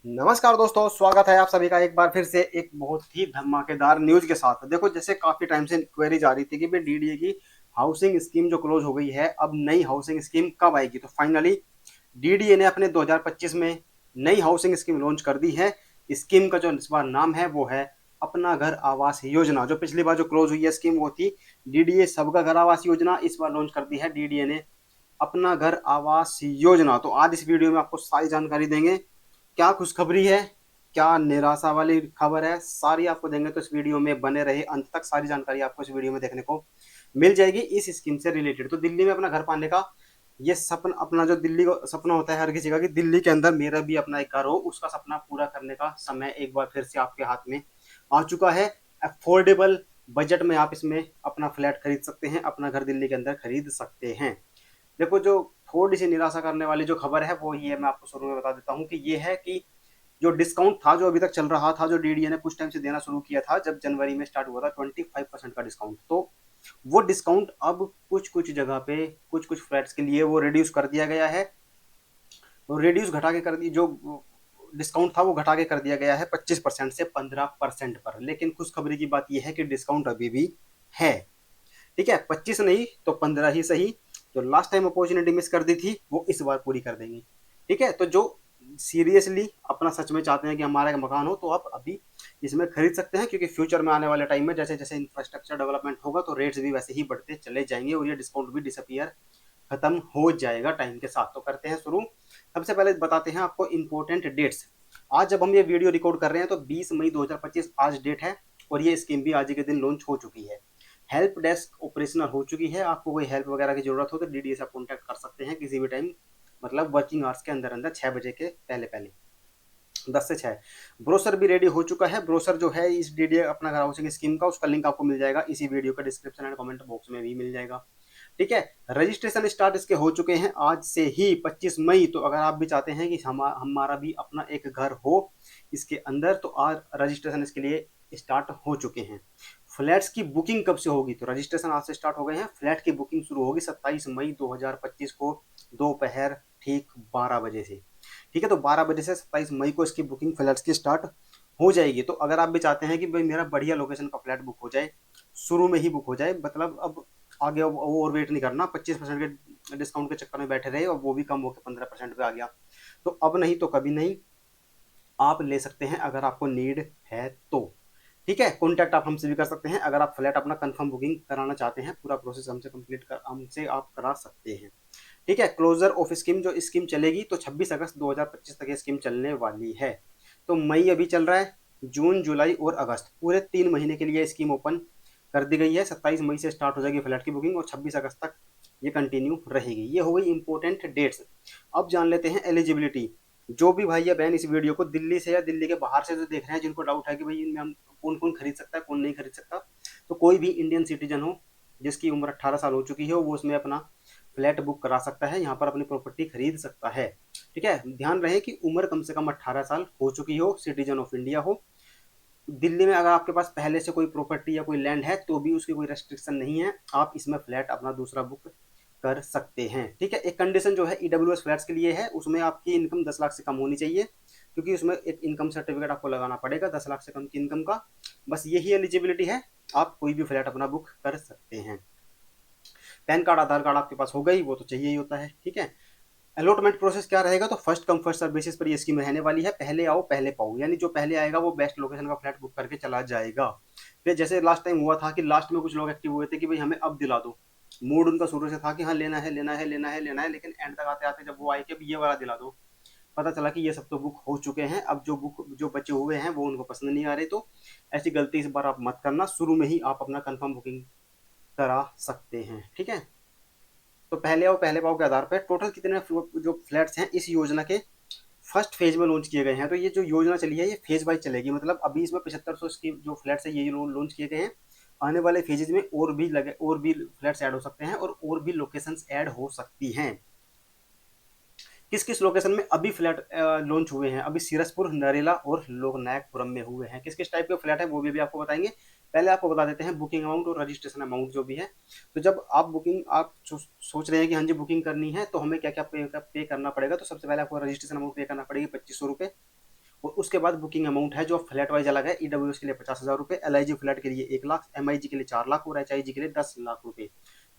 नमस्कार दोस्तों, स्वागत है आप सभी का एक बार फिर से एक बहुत ही धमाकेदार न्यूज के साथ। देखो, जैसे काफी टाइम से क्वेरी जा रही थी कि भाई डीडीए की हाउसिंग स्कीम जो क्लोज हो गई है, अब नई हाउसिंग स्कीम कब आएगी। तो फाइनली डीडीए ने अपने 2025 में नई हाउसिंग स्कीम लॉन्च कर दी है। स्कीम का जो इस बार नाम है वो है अपना घर आवास योजना। जो पिछली बार जो क्लोज हुई है स्कीम वो थी डीडीए सबका घर आवास योजना। इस बार लॉन्च कर दी है डीडीए ने अपना घर आवास योजना। तो आज इस वीडियो में आपको सारी जानकारी देंगे। क्या खुशखबरी है, क्या निराशा वाली खबर है, सारी आपको देंगे। तो इस वीडियो में बने रहे अंत तक, सारी जानकारी आपको इस वीडियो में देखने को मिल जाएगी इस स्कीम से रिलेटेड। तो दिल्ली में अपना घर पाने का ये सपना, अपना जो दिल्ली का सपना होता है हर किसी का कि दिल्ली के अंदर मेरा भी अपना एक घर हो, उसका सपना पूरा करने का समय एक बार फिर से आपके हाथ में आ चुका है। अफोर्डेबल बजट में आप इसमें अपना फ्लैट खरीद सकते हैं, अपना घर दिल्ली के अंदर खरीद सकते हैं। देखो, जो थोड़ी सी निराशा करने वाली जो खबर है वो ये मैं आपको शुरू में बता देता हूँ कि ये है कि जो डिस्काउंट था जो अभी तक चल रहा था, जो डीडीए ने कुछ टाइम से देना शुरू किया था, जब जनवरी में स्टार्ट हुआ था 25% का डिस्काउंट, तो वो डिस्काउंट अब कुछ कुछ जगह पे कुछ कुछ फ्लैट्स के लिए वो रिड्यूस कर दिया गया है। और रिड्यूस घटा के कर दी, जो डिस्काउंट था वो घटा के कर दिया गया है 25% से 15% पर। लेकिन खुशखबरी की बात यह है कि डिस्काउंट अभी भी है। ठीक है, 25 नहीं तो 15 ही सही। जो लास्ट टाइम अपॉर्चुनिटी मिस कर दी थी वो इस बार पूरी कर देंगे। ठीक है, तो जो सीरियसली अपना सच में चाहते हैं कि हमारा एक मकान हो, तो आप अभी इसमें खरीद सकते हैं, क्योंकि फ्यूचर में आने वाले टाइम में जैसे जैसे इंफ्रास्ट्रक्चर डेवलपमेंट होगा तो रेट्स भी वैसे ही बढ़ते चले जाएंगे और ये डिस्काउंट भी डिसअपियर खत्म हो जाएगा टाइम के साथ। तो करते हैं शुरू। सबसे पहले बताते हैं आपको इंपॉर्टेंट डेट्स। आज जब हम ये वीडियो रिकॉर्ड कर रहे हैं तो 20 मई 2025 आज डेट है, और ये स्कीम भी आज के दिन लॉन्च हो चुकी है। हेल्प डेस्क ऑपरेशनल हो चुकी है। आपको कोई हेल्प वगैरह की जरूरत हो तो डीडीए से कॉन्टैक्ट कर सकते हैं किसी भी टाइम, मतलब वर्किंग आवर्स के अंदर अंदर 6 बजे के पहले पहले, 10 से 6। ब्रोसर भी रेडी हो चुका है। ब्रोसर जो है इस डीडीए अपना घर हाउसिंग स्कीम का, उसका लिंक आपको मिल जाएगा इसी वीडियो का डिस्क्रिप्शन एंड कमेंट बॉक्स में भी मिल जाएगा। ठीक है, रजिस्ट्रेशन स्टार्ट इसके हो चुके हैं आज से ही 25 मई। तो अगर आप भी चाहते हैं कि हमारा भी अपना एक घर हो इसके अंदर, तो आज रजिस्ट्रेशन इसके लिए स्टार्ट हो चुके हैं। फ्लैट्स की बुकिंग कब से होगी, तो रजिस्ट्रेशन आज से स्टार्ट हो गए हैं। फ्लैट की बुकिंग शुरू होगी 27 मई 2025 को दोपहर ठीक 12 बजे से। ठीक है, तो 12 बजे से 27 मई को इसकी बुकिंग फ्लैट्स की स्टार्ट हो जाएगी। तो अगर आप भी चाहते हैं कि भाई मेरा बढ़िया लोकेशन का फ्लैट बुक हो जाए, शुरू में ही बुक हो जाए, मतलब अब आगे और वेट नहीं करना 25% के डिस्काउंट के चक्कर में बैठे रहे और वो भी कम होकर 15% पे आ गया, तो अब नहीं तो कभी नहीं, आप ले सकते हैं अगर आपको नीड है तो। ठीक है, कॉन्टैक्ट आप हमसे भी कर सकते हैं अगर आप फ्लैट अपना कंफर्म बुकिंग कराना चाहते हैं। पूरा प्रोसेस हमसे कंप्लीट कर हमसे आप करा सकते हैं। ठीक है, क्लोजर ऑफ स्कीम जो स्कीम चलेगी तो 26 अगस्त 2025 तक ये स्कीम चलने वाली है। तो मई अभी चल रहा है, जून जुलाई और अगस्त पूरे 3 महीने के लिए स्कीम ओपन कर दी गई है। 27 मई से स्टार्ट हो जाएगी फ्लैट की बुकिंग और 26 अगस्त तक ये कंटिन्यू रहेगी। ये हो गई इंपॉर्टेंट डेट्स। अब जान लेते हैं एलिजिबिलिटी। जो भी भाई या बहन इस वीडियो को दिल्ली से या दिल्ली के बाहर से जो देख रहे हैं, जिनको डाउट है कि भाई इनमें हम कौन कौन खरीद सकता है कौन नहीं खरीद सकता, तो कोई भी इंडियन सिटीजन हो जिसकी उम्र 18 साल हो चुकी है वो उसमें अपना फ्लैट बुक करा सकता है, यहाँ पर अपनी प्रॉपर्टी खरीद सकता है। ठीक है, ध्यान रहे कि उम्र कम से कम 18 साल हो चुकी हो, सिटीजन ऑफ इंडिया हो। दिल्ली में अगर आपके पास पहले से कोई प्रॉपर्टी या कोई लैंड है तो भी उसकी कोई रेस्ट्रिक्शन नहीं है, आप इसमें फ्लैट अपना दूसरा बुक कर सकते हैं। ठीक है, एक कंडीशन जो है ईडब्ल्यूएस फ्लैट्स के लिए है, उसमें आपकी इनकम 10 लाख से कम होनी चाहिए, क्योंकि उसमें एक इनकम सर्टिफिकेट आपको लगाना पड़ेगा 10 लाख से कम की इनकम का। बस यही एलिजिबिलिटी है, आप कोई भी फ्लैट अपना बुक कर सकते हैं। पैन कार्ड आधार कार्ड आपके पास हो गई, वो तो चाहिए ही होता है। ठीक है, अलॉटमेंट प्रोसेस क्या रहेगा, तो first come first serve basis पर ये स्कीम रहने वाली है। पहले आओ पहले पाओ, यानी जो पहले आएगा वो बेस्ट लोकेशन का फ्लैट बुक करके चला जाएगा। फिर जैसे लास्ट टाइम हुआ था कि लास्ट में कुछ लोग एक्टिव हुए थे कि भाई हमें अब दिला दो, मूड उनका शुरू से था कि हाँ लेना है लेना है लेना है लेना है, लेकिन एंड तक आते आते जब वो आए कि ये वाला दिला दो, पता चला कि ये सब तो बुक हो चुके हैं। अब जो बुक जो बचे हुए हैं वो उनको पसंद नहीं आ रहे, तो ऐसी गलती इस बार आप मत करना। शुरू में ही आप अपना कंफर्म बुकिंग करा सकते हैं। ठीक है, तो पहले आओ पहले पाओ के आधार पर टोटल कितने जो फ्लैट्स हैं इस योजना के फर्स्ट फेज में लॉन्च किए गए हैं। तो ये जो योजना चली है ये फेज वाइज चलेगी, मतलब अभी इसमें 7500 की जो फ्लैट्स है ये लॉन्च किए गए हैं। आने वाले फेजेज में और भी फ्लैट्स ऐड हो सकते हैं और भी लोकेशंस ऐड हो सकती हैं। किस किस लोकेशन में अभी फ्लैट लॉन्च हुए हैं, अभी सीरसपुर, नरेला और लोकनायकपुरम में हुए हैं। किस किस टाइप के फ्लैट है वो भी आपको बताएंगे। पहले आपको बता देते हैं बुकिंग अमाउंट और रजिस्ट्रेशन अमाउंट जो भी है। तो जब आप बुकिंग आप सोच रहे हैं कि हाँ जी बुकिंग करनी है तो हमें क्या क्या पे करना पड़ेगा, तो सबसे पहले आपको रजिस्ट्रेशन अमाउंट पे करना पड़ेगी 2500 रुपये। और उसके बाद बुकिंग अमाउंट है जो फ्लैट वाइज अलग है, ईडब्ल्यूएस के लिए 50,000 रुपये, एलआईजी फ्लैट के लिए 1 लाख, एमआईजी के लिए 4 लाख और एचआईजी के लिए 10 लाख रुपये।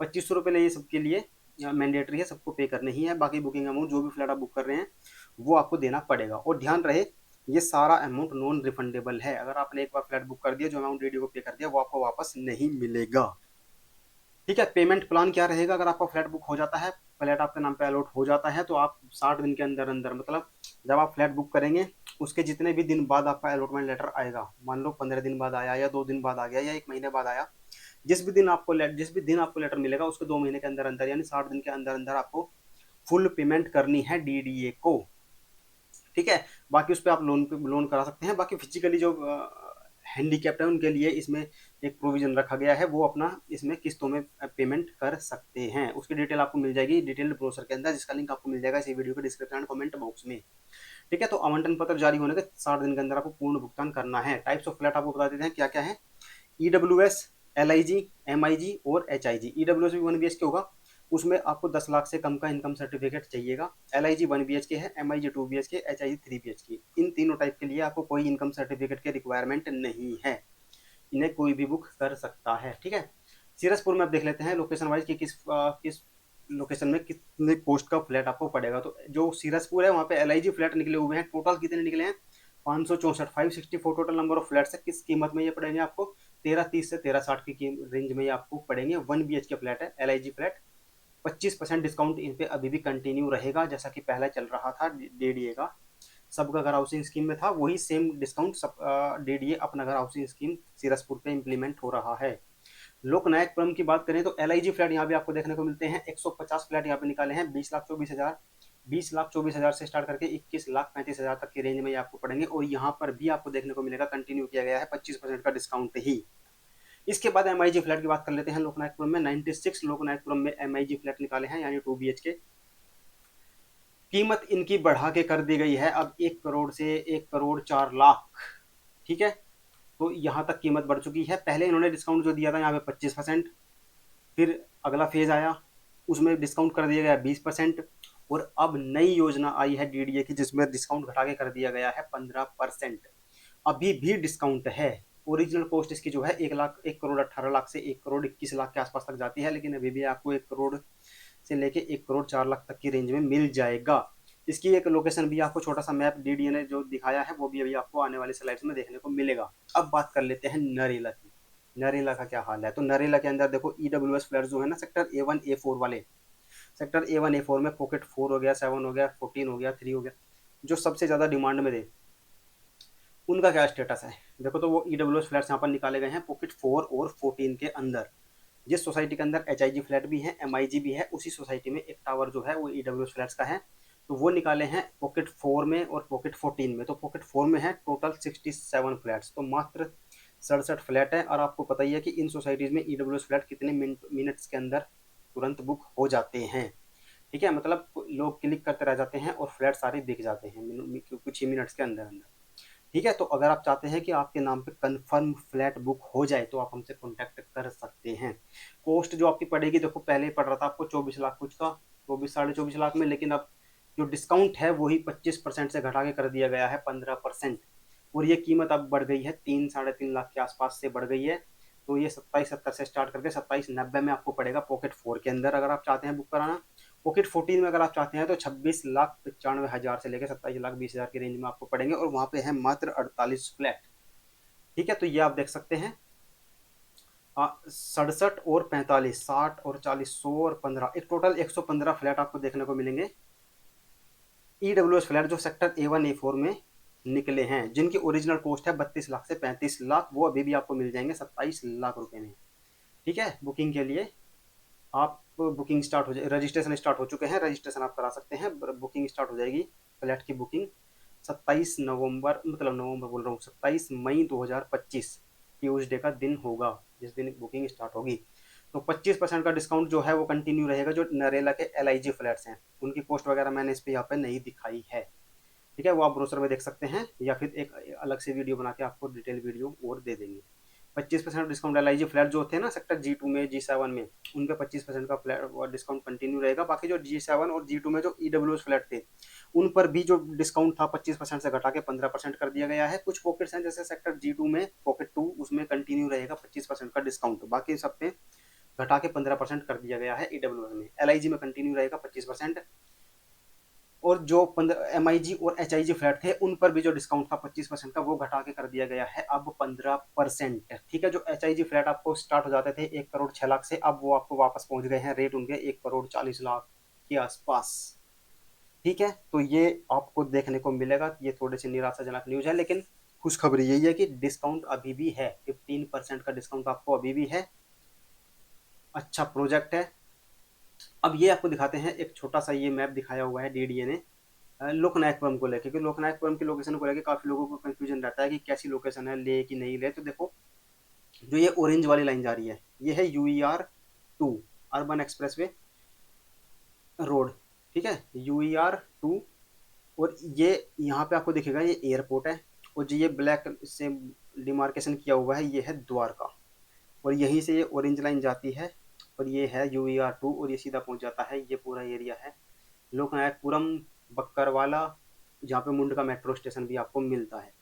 2500 रुपये ये सबके लिए मैंडेटरी है, सबको पे करने ही है। बाकी बुकिंग अमाउंट जो भी फ्लैट आप बुक कर रहे हैं वो आपको देना पड़ेगा। और ध्यान रहे ये सारा अमाउंट नॉन रिफंडेबल है। अगर आपने एक बार फ्लैट बुक कर दिया, जो अमाउंट डीडी को पे कर दिया वो आपको वापस नहीं मिलेगा। ठीक है, पेमेंट प्लान क्या रहेगा? अगर आपका फ्लैट बुक हो जाता है, फ्लैट आपके नाम पे अलॉट हो जाता है, तो आप 60 दिन के अंदर अंदर, मतलब जब आप फ्लैट बुक करेंगे उसके जितने भी दिन बाद आपका अलॉटमेंट लेटर आएगा, मान लो 15 दिन बाद आया या 2 दिन बाद आ गया या 1 महीने बाद आया, जिस भी दिन आपको लेटर मिलेगा उसके 2 महीने के अंदर अंदर यानी 60 दिन के अंदर अंदर आपको फुल पेमेंट करनी है डीडीए को। ठीक है, बाकी उस पर आप लोन करा सकते हैं। बाकी फिजिकली जो हैंडीकैप्ड है उनके लिए इसमें एक प्रोविजन रखा गया है, वो अपना इसमें किस्तों में पेमेंट कर सकते हैं। उसकी डिटेल आपको मिल जाएगी डिटेल्ड ब्रोशर के अंदर, जिसका लिंक आपको मिल जाएगा इसी वीडियो के डिस्क्रिप्शन एंड कमेंट बॉक्स में। ठीक है, तो आवंटन पत्र जारी होने के 60 दिन के अंदर आपको पूर्ण भुगतान करना है। टाइप्स ऑफ फ्लैट आपको बता देते हैं क्या क्या है। ईडब्ल्यूएस, एलआईजी, एमआईजी और एचआईजी। ईडब्ल्यूएस भी 1 BHK होगा, उसमें आपको 10 लाख से कम का इनकम सर्टिफिकेट चाहिएगा। एलआईजी 1 BHK है, एमआईजी 2 BHK, एचआईजी 3 BHK। इन तीनों टाइप के लिए आपको कोई इनकम सर्टिफिकेट की रिक्वायरमेंट नहीं है, इन्हें कोई भी बुक कर सकता है। ठीक है, सीरसपुर में आप देख लेते हैं लोकेशन वाइज कि किस लोकेशन में कितने कॉस्ट का फ्लैट आपको पड़ेगा। तो जो सीरसपुर है वहाँ पे एलआईजी फ्लैट निकले हुए हैं। टोटल कितने निकले हैं? 564, 564 टोटल नंबर ऑफ फ्लैट्स है। किस कीमत में ये पड़ेंगे आपको? 1330 से 1360 की रेंज में ये आपको पड़ेंगे। 1 BHK फ्लैट है, एलआईजी फ्लैट। 25% डिस्काउंट इन पे अभी भी कंटिन्यू रहेगा, जैसा कि पहले चल रहा था डीडीए का। सबका घर हाउसिंग स्कीम में था वही सेम डिस्काउंट सब डीडीए अपना घर हाउसिंग स्कीम सीरसपुर पे इम्प्लीमेंट हो रहा है। लोकनायकपुरम की बात करें तो एलआईजी फ्लैट यहाँ भी आपको देखने को मिलते हैं। 150 फ्लैट यहाँ पे निकाले हैं। 20,24,000, 20,24,000 से स्टार्ट करके 21,35,000 तक की रेंज में ये आपको पड़ेंगे। और यहाँ पर भी आपको देखने को मिलेगा कंटिन्यू किया गया है 25% का डिस्काउंट ही। इसके बाद एमआईजी फ्लैट की बात कर लेते हैं। लोकनायकपुरम में 96 लोकनायकपुरम में एमआईजी फ्लैट निकाले हैं, यानी 2 BHK। कीमत इनकी बढ़ा के कर दी गई है अब 1 करोड़ से 1,04,00,000। ठीक है, तो यहाँ तक कीमत बढ़ चुकी है। पहले इन्होंने डिस्काउंट जो दिया था यहाँ पे 25%, फिर अगला फेज आया उसमें डिस्काउंट कर दिया गया 20%, और अब नई योजना आई है डीडीए की जिसमें डिस्काउंट घटा के कर दिया गया है 15%। अभी भी डिस्काउंट है। ओरिजिनल कॉस्ट इसकी जो है 1,18,00,000 से 1,21,00,000 के आसपास तक जाती है, लेकिन अभी भी आपको 1 करोड़ से लेके 1,04,00,000 तक की रेंज में मिल जाएगा। इसकी एक लोकेशन भी आपको छोटा सा मैप डीडीए ने जो दिखाया है वो भी अभी आपको आने वाले स्लाइड्स में देखने को मिलेगा। अब बात कर लेते हैं नरेला की। नरेला का क्या हाल है? तो नरेला के अंदर देखो ईडब्ल्यूएस फ्लैट जो है ना, सेक्टर A1 A4 वाले, सेक्टर A1 A4 में पॉकेट 4 हो गया, 7 हो गया, 14 हो गया, 3 हो गया, जो सबसे ज्यादा डिमांड में थे, उनका क्या स्टेटस है? देखो, तो वो ईडब्ल्यूएस फ्लैट्स यहाँ पर निकाले गए हैं पॉकेट 4 और 14 के अंदर। जिस सोसाइटी के अंदर एचआईजी फ्लैट भी है, एमआईजी भी है, उसी सोसाइटी में एक टावर जो है वो ईडब्ल्यूएस फ्लैट्स का है। तो वो निकाले हैं पॉकेट 4 में और पॉकेट 14 में। तो पॉकेट 4 में है टोटल 67 फ्लैट्स, तो मात्र 67 फ्लैट है। और आपको पता ही है कि इन सोसाइटीज में ईडब्ल्यूएस फ्लैट कितने मिनट्स के अंदर तुरंत बुक हो जाते हैं। ठीक है, मतलब लोग क्लिक करते रह जाते हैं और फ्लैट सारे बिक जाते हैं कुछ ही मिनट्स के अंदर अंदर। ठीक है, तो अगर आप चाहते हैं कि आपके नाम पे कंफर्म फ्लैट बुक हो जाए तो आप हमसे कांटेक्ट कर सकते हैं। कॉस्ट जो आपकी पड़ेगी, देखो पहले पड़ रहा था आपको 24 लाख कुछ का, 24 साढ़े 24 लाख में, लेकिन अब जो डिस्काउंट है वही 25% से घटा के कर दिया गया है 15%। और ये कीमत अब बढ़ गई है 3 साढ़े 3 लाख के आसपास से बढ़ गई है। तो ये 27,70 से स्टार्ट करके 27,90 में आपको पड़ेगा पॉकेट 4 के अंदर अगर आप चाहते हैं बुक कराना। पॉकेट 14 में अगर आप चाहते हैं तो 26,95,000 से लेकर 27,20,000 की रेंज में आपको पड़ेंगे, और वहां पे है मात्र 48 फ्लैट। ठीक है, तो ये आप देख सकते हैं 67 और 45, 60 और 40, 100 और 15, एक टोटल 115 फ्लैट आपको देखने को मिलेंगे ईडब्ल्यूएस फ्लैट जो सेक्टर A1 A4 में निकले हैं, जिनकी ओरिजिनल कॉस्ट है 32 लाख से 35 लाख। वो अभी भी आपको मिल जाएंगे 27 लाख रुपए में। ठीक है, बुकिंग के लिए आप बुकिंग स्टार्ट हो जाए, रजिस्ट्रेशन स्टार्ट हो चुके हैं, रजिस्ट्रेशन आप करा सकते हैं। बुकिंग स्टार्ट हो जाएगी फ्लैट की बुकिंग 27 नवंबर, मतलब नवंबर बोल रहा हूँ, 27 मई 2025 ट्यूसडे का दिन होगा जिस दिन बुकिंग स्टार्ट होगी। तो 25% का डिस्काउंट जो है वो कंटिन्यू रहेगा। जो नरेला के एलआईजी फ्लैट्स हैं उनकी कॉस्ट वगैरह मैंने इस पे यहाँ पे नहीं दिखाई है। ठीक है, वो आप ब्रोशर में देख सकते हैं, या फिर एक अलग से वीडियो बना के आपको डिटेल वीडियो और दे देंगे। 25% discount L I G flat जो होते हैं ना सेक्टर G2 में G7 में, उन पे 25% का फ्लैट डिस्काउंट कंटिन्यू रहेगा। बाकी जो G7 और G2 में जो EWS फ्लैट थे उन पर भी जो डिस्काउंट था 25% से घटा के 15% कर दिया गया है। कुछ पॉकेट्स हैं जैसे सेक्टर G2 में पॉकेट 2, उसमें कंटिन्यू रहेगा 25% का डिस्काउंट, बाकी सब पे घटा के 15% कर दिया गया है। EWS में एल आई जी में कंटिन्यू रहेगा 25%। और जो एम आई जी और एच आई जी फ्लैट थे उन पर भी जो डिस्काउंट था 25% का वो घटा के कर दिया गया है अब 15%। ठीक है, जो एच आई जी फ्लैट आपको स्टार्ट हो जाते थे 1 करोड़ 6 लाख से, अब वो आपको वापस पहुंच गए हैं रेट उनके 1 करोड़ 40 लाख के आसपास। ठीक है, तो ये आपको देखने को मिलेगा। ये थोड़ी सी निराशाजनक न्यूज है, लेकिन खुशखबरी यही है कि डिस्काउंट अभी भी है, 15% का डिस्काउंट आपको अभी भी है। अच्छा प्रोजेक्ट है। अब ये आपको दिखाते हैं, एक छोटा सा ये मैप दिखाया हुआ है डीडीए ने लोकनायकपुरम को लेकर, क्योंकि लोकनायकपुरम की लोकेशन को लेकर काफी लोगों को कंफ्यूजन रहता है कि कैसी लोकेशन है, ले कि नहीं ले। तो देखो, जो ये ऑरेंज वाली लाइन जा रही है ये है UER 2, अर्बन एक्सप्रेसवे रोड। ठीक है, UER 2। और ये यहाँ पे आपको दिखेगा ये एयरपोर्ट है, और जो ये ब्लैक से डिमार्केशन किया हुआ है ये है द्वारका। और यहीं से ये ऑरेंज लाइन जाती है और ये है UER 2, और ये सीधा पहुंच जाता है, ये पूरा एरिया है लोकनायकपुरम, बक्करवाला, जहाँ पे मुंड का मेट्रो स्टेशन भी आपको मिलता है।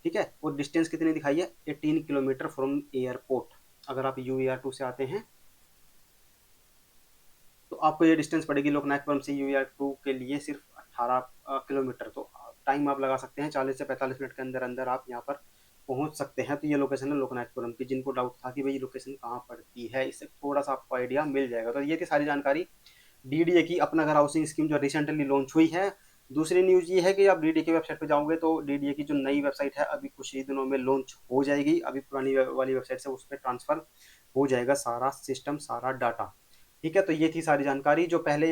ठीक है, और डिस्टेंस कितनी दिखाई है, 18 किलोमीटर फ्रॉम एयरपोर्ट। अगर आप UER 2 से आते हैं तो आपको ये डिस्टेंस पड़ेगी लोकनायकपुरम से UER 2 के लिए सिर्फ 18 किलोमीटर। तो टाइम आप लगा सकते हैं 40 से 45 मिनट के अंदर अंदर आप यहाँ पर पहुंच सकते हैं। तो ये लोकेशन है लोकनायकपुरम की, जिनको डाउट था कि भाई लोकेशन कहाँ पड़ती है, इससे थोड़ा सा आपको आइडिया मिल जाएगा। तो ये थी सारी जानकारी डीडीए की अपना घर हाउसिंग स्कीम जो रिसेंटली लॉन्च हुई है। दूसरी न्यूज ये है कि आप डीडीए की वेबसाइट पर जाओगे तो डीडीए की जो नई वेबसाइट है अभी कुछ ही दिनों में लॉन्च हो जाएगी। अभी पुरानी वाली वेबसाइट से उस पर ट्रांसफर हो जाएगा सारा सिस्टम, सारा डाटा। ठीक है, तो ये थी सारी जानकारी। जो पहले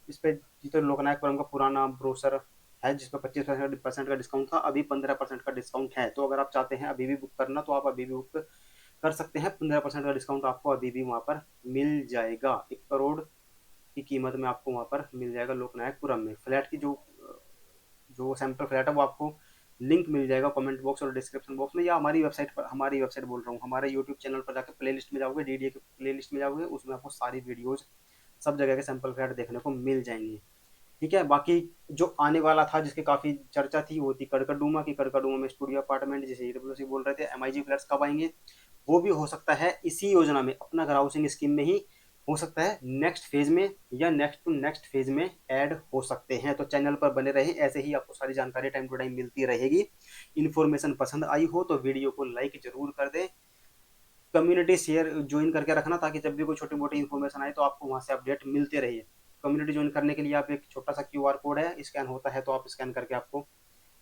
इस पे तो लोकनायकपुरम का पुराना ब्रोशर है जिसपे 25% का डिस्काउंट था, अभी 15% का डिस्काउंट है। तो अगर आप चाहते हैं अभी भी बुक करना तो आप अभी भी बुक कर सकते हैं। 15% का डिस्काउंट आपको अभी भी वहां पर मिल जाएगा। 1 करोड़ की कीमत में आपको वहां पर मिल जाएगा लोकनायकपुरम में। फ्लैट की जो जो सैंपल फ्लैट है वो आपको लिंक मिल जाएगा कमेंट बॉक्स और डिस्क्रिप्शन बॉक्स में, या हमारी वेबसाइट पर, हमारी वेबसाइट बोल रहा हूँ, हमारे यूट्यूब चैनल पर जाकर प्ले लिस्ट में जाओगे, डीडीए के प्ले लिस्ट में जाओगे, उसमें आपको सारी वीडियोज सब जगह के सैंपल फ्लैट देखने को मिल जाएंगे। ठीक है, बाकी जो आने वाला था जिसकी काफी चर्चा थी वो थी कड़कड़डूमा की। कड़कड़डूमा में स्टूडियो अपार्टमेंट जिसे EWC बोल रहे थे, MIG फ्लैट्स कब आएंगे, वो भी हो सकता है इसी योजना में, अपना घर हाउसिंग स्कीम में ही हो सकता है नेक्स्ट फेज में या नेक्स्ट टू नेक्स्ट फेज में ऐड हो सकते हैं। तो चैनल पर बने रहे, ऐसे ही आपको सारी जानकारी टाइम टू टाइम मिलती रहेगी। इन्फॉर्मेशन पसंद आई हो तो वीडियो को लाइक जरूर कर दें, कम्युनिटी शेयर ज्वाइन करके रखना ताकि जब भी कोई छोटी मोटी इन्फॉर्मेशन आए तो आपको वहां से अपडेट मिलते रहिए। कम्युनिटी ज्वाइन करने के लिए आप एक छोटा सा QR कोड है, स्कैन होता है तो आप स्कैन करके आपको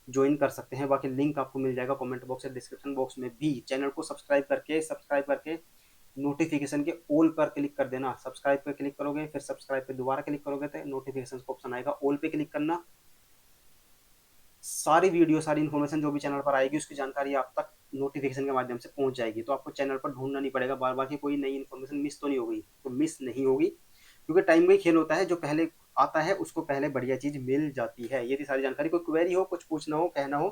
ज्वाइन कर सकते हैं। बाकी लिंक आपको मिल जाएगा कमेंट बॉक्स या डिस्क्रिप्शन बॉक्स में भी। चैनल को सब्सक्राइब करके नोटिफिकेशन के ऑल पर क्लिक कर देना। सब्सक्राइब पे क्लिक करोगे, फिर सब्सक्राइब पे दोबारा क्लिक करोगे तो नोटिफिकेशन का ऑप्शन आएगा, ऑल पे क्लिक करना। सारी वीडियो, सारी इन्फॉर्मेशन जो भी चैनल पर आएगी उसकी जानकारी आप तक नोटिफिकेशन के माध्यम से पहुंच जाएगी। तो आपको चैनल पर ढूंढना नहीं पड़ेगा बार बार कि कोई नई इन्फॉर्मेशन मिस तो नहीं हो गई, तो मिस नहीं होगी, क्योंकि टाइम का ही खेल होता है। जो पहले आता है उसको पहले बढ़िया चीज मिल जाती है। ये थी सारी जानकारी। कोई क्वेरी हो, कुछ पूछना हो, कहना हो,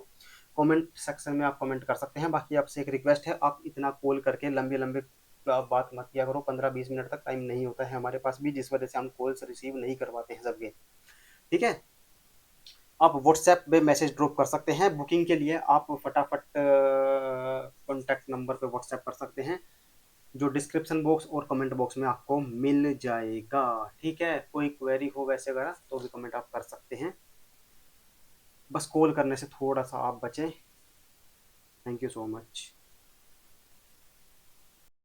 कमेंट सेक्शन में आप कमेंट कर सकते हैं। बाकी आपसे एक रिक्वेस्ट है, आप इतना कॉल करके लंबे लंबे बात मत किया करो, 15-20 मिनट तक टाइम नहीं होता है हमारे पास भी, जिस वजह से हम कॉल्स रिसीव नहीं करवाते हैं सबके। ठीक है, आप व्हाट्सएप पे मैसेज ड्रॉप कर सकते हैं। बुकिंग के लिए आप फटाफट कॉन्टैक्ट नंबर पे व्हाट्सएप कर सकते हैं जो डिस्क्रिप्शन बॉक्स और कमेंट बॉक्स में आपको मिल जाएगा। ठीक है, कोई क्वेरी हो वैसे वगैरह तो भी कमेंट आप कर सकते हैं। बस कॉल करने से थोड़ा सा आप बचें। Thank you so much.